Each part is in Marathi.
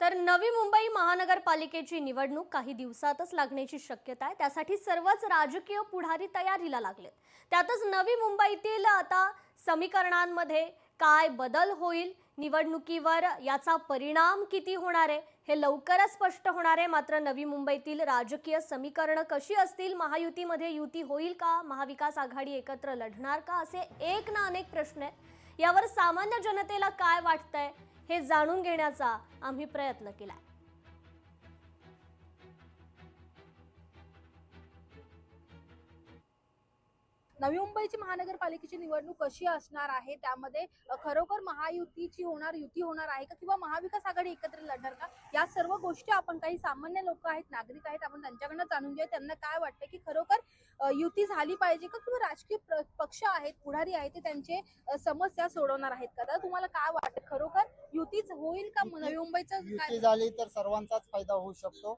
तर नवी मुंबई महानगरपालिकेची निवडणूक काही दिवसातच लागण्याची शक्यता आहे। त्यासाठी सर्वच राजकीय पुढारी तयारीला लागलेत। त्यातच नवी मुंबईतील आता समीकरणांमध्ये काय बदल होईल, निवडणुकीवर याचा परिणाम किती होणार आहे हे लवकरच स्पष्ट होणार आहे। मात्र नवी मुंबईतील राजकीय समीकरण कशी असतील, महायुतीमध्ये युती होईल का, महाविकास आघाडी एकत्र लढणार का, असे एक ना अनेक प्रश्न आहेत। यावर सामान्य जनतेला काय वाटतंय हे जाणून घेण्याचा आम्ही प्रयत्न केलाय। नवी मुंबईची महानगरपालिकेची निवडणूक कशी असणार आहे, त्यामध्ये खरोखर महायुतीची युती होणार आहे का किंवा महाविकास आघाडी एकत्र लढणार का, या सर्व गोष्टी आपण काही सामान्य लोक आहेत, नागरिक आहेत, आपण त्यांच्याकडनं जाणून घेऊया। त्यांना काय वाटतं की खरोखर युती झाली पाहिजे का, किंवा राजकीय पक्ष आहेत, पुढारी आहेत, ते त्यांचे समस्या सोडवणार आहेत का? तर तुम्हाला काय वाटतं, खरोखर युतीच होईल का? नवी मुंबईचं युती झाली तर सर्वांचाच फायदा होऊ शकतो।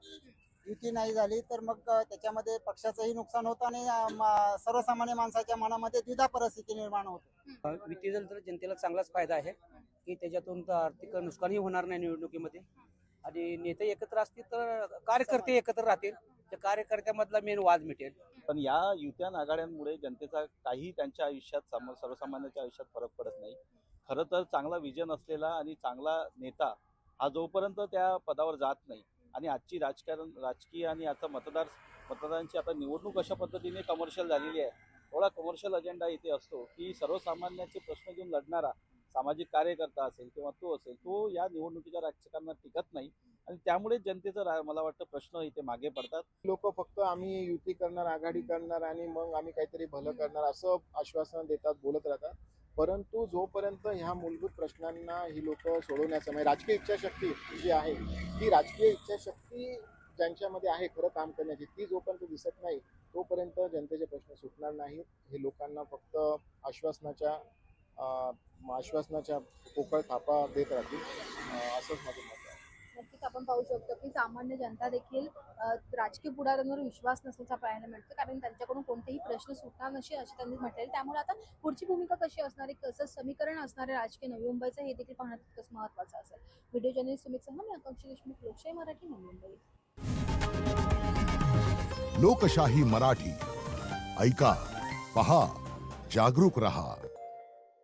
युती नाही झाली तर मग त्याच्यामध्ये पक्षाचंही नुकसान होतं आणि सर्वसामान्य माणसाच्या मनामध्ये द्विधा परिस्थिती निर्माण होते। युती झाली तर जनतेला चांगलाच फायदा आहे की त्याच्यातून आर्थिक नुकसानही होणार नाही निवडणुकीमध्ये, आणि नेते एकत्र असतील तर कार्यकर्ते एकत्र राहतील, त्या कार्यकर्त्यामधला मेन वाद मिटेल। पण या युत्या आघाड्यांमुळे जनतेचा काही त्यांच्या आयुष्यात सर्वसामान्यांच्या आयुष्यात फरक पडत नाही। खरं तर चांगला विजन असलेला आणि चांगला नेता हा जोपर्यंत त्या पदावर जात नाही, आणि आजची राजकीय आणि आता मतदारांची आता निवडणूक अशा पद्धतीने कमर्शियल झालेली आहे, थोडा कमर्शियल अजेंडा इथे असतो की सर्वसामान्यांचे प्रश्न घेऊन लढणारा सामाजिक कार्यकर्ता असेल किंवा तो असेल, तो या निवडणुकीच्या राजकारणात टिकत नाही, आणि त्यामुळे जनतेचा मला वाटतं प्रश्न इथे मागे पडतात। लोक फक्त आम्ही युती करणार, आघाडी करणार आणि मग आम्ही काहीतरी भलं करणार असं आश्वासन देतात, बोलत राहतात। परंतु जोपर्यंत ह्या मूलभूत प्रश्नांना ही लोक सोडवण्याचं म्हणजे राजकीय इच्छाशक्ती जी आहे, ती राजकीय इच्छाशक्ती ज्यांच्यामध्ये आहे खरं काम करण्याची, ती जोपर्यंत दिसत नाही तोपर्यंत जनतेचे प्रश्न सुटणार नाहीत। हे लोकांना फक्त आश्वासनाच्या पोकळ थापा देत राहतील, असंच माझं मत आहे। नक्कीच आपण पाहू शकतो की सामान्य जनता देखील राजकीय पुढाऱ्यांवर विश्वास नसल्याचा पाहायला मिळतं, कारण त्यांच्याकडून कोणतेही प्रश्न सुटणार नसे असे त्यांनी म्हटले। त्यामुळे आता पुढची भूमिका कशी असणार आहे, कसं समीकरण असणार आहे राजकीय नवी मुंबईचं, हे देखील पाहणं तितकंच महत्त्वाचं असेल। व्हिडिओ जर्नलिस्ट सुमित सह, मी आकांक्षी देशमुख, लोकशाही मराठी, नवी मुंबई। लोकशाही मराठी ऐका, पहा, जागरूक रहा।